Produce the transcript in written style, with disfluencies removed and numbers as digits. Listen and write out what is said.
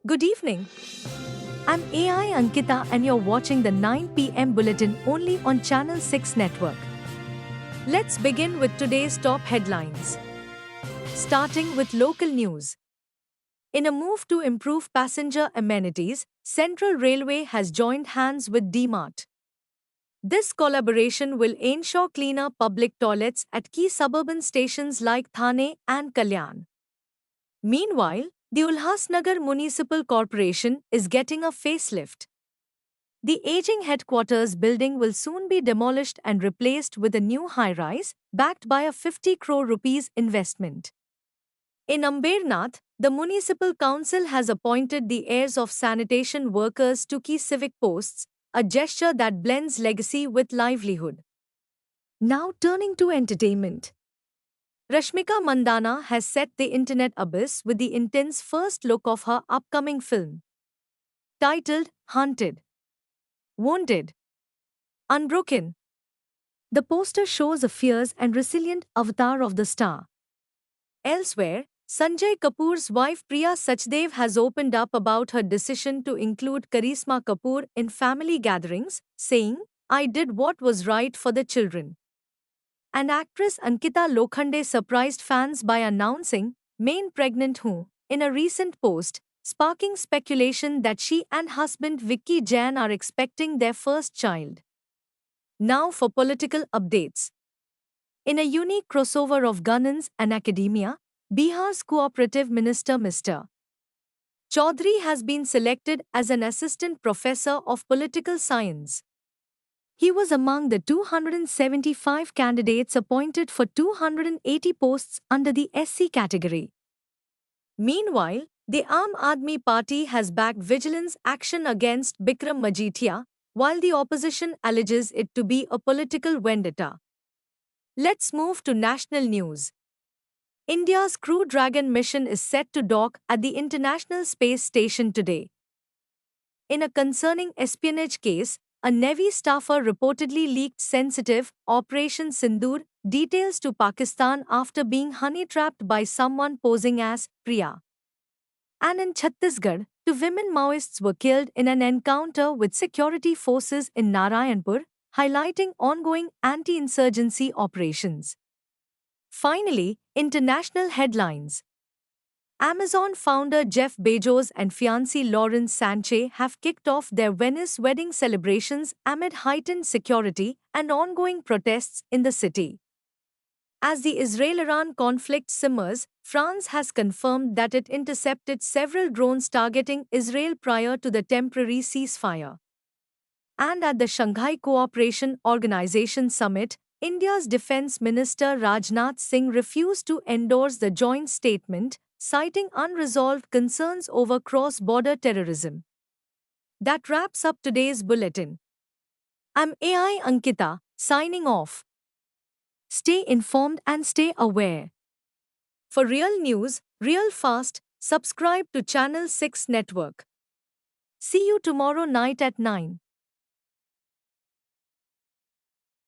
Good evening. I'm AI Ankita and you're watching the 9 p.m. bulletin only on Channel 6 network. Let's begin with today's top headlines. Starting with local news. In a move to improve passenger amenities, Central Railway has joined hands with DMart. This collaboration will ensure cleaner public toilets at key suburban stations like Thane and Kalyan. Meanwhile, the Ulhasnagar Municipal Corporation is getting a facelift. The aging headquarters building will soon be demolished and replaced with a new high-rise, backed by a 50 crore rupees investment. In Ambernath, the municipal council has appointed the heirs of sanitation workers to key civic posts, a gesture that blends legacy with livelihood. Now turning to entertainment. Rashmika Mandana has set the internet abyss with the intense first look of her upcoming film. Titled Haunted, Wounded, Unbroken. The poster shows a fierce and resilient avatar of the star. Elsewhere, Sanjay Kapoor's wife Priya Sachdev has opened up about her decision to include Karisma Kapoor in family gatherings, saying, "I did what was right for the children." And actress Ankita Lokhande surprised fans by announcing, "Main pregnant who," in a recent post, sparking speculation that she and husband Vicky Jain are expecting their first child. Now for political updates. In a unique crossover of governance and academia, Bihar's cooperative minister Mr. Chaudhary has been selected as an assistant professor of political science. He was among the 275 candidates appointed for 280 posts under the SC category. Meanwhile, the Aam Aadmi Party has backed vigilance action against Bikram Majithia, while the opposition alleges it to be a political vendetta. Let's move to national news. India's Crew Dragon mission is set to dock at the International Space Station today. In a concerning espionage case, a Navy staffer reportedly leaked sensitive Operation Sindoor details to Pakistan after being honey-trapped by someone posing as Priya. And in Chhattisgarh, two women Maoists were killed in an encounter with security forces in Narayanpur, highlighting ongoing anti-insurgency operations. Finally, international headlines. Amazon founder Jeff Bezos and fiancée Lauren Sanchez have kicked off their Venice wedding celebrations amid heightened security and ongoing protests in the city. As the Israel-Iran conflict simmers, France has confirmed that it intercepted several drones targeting Israel prior to the temporary ceasefire. And at the Shanghai Cooperation Organization Summit, India's Defense Minister Rajnath Singh refused to endorse the joint statement, citing unresolved concerns over cross-border terrorism. That wraps up today's bulletin. I'm AI Ankita, signing off. Stay informed and stay aware. For real news, real fast, subscribe to Channel 6 Network. See you tomorrow night at 9.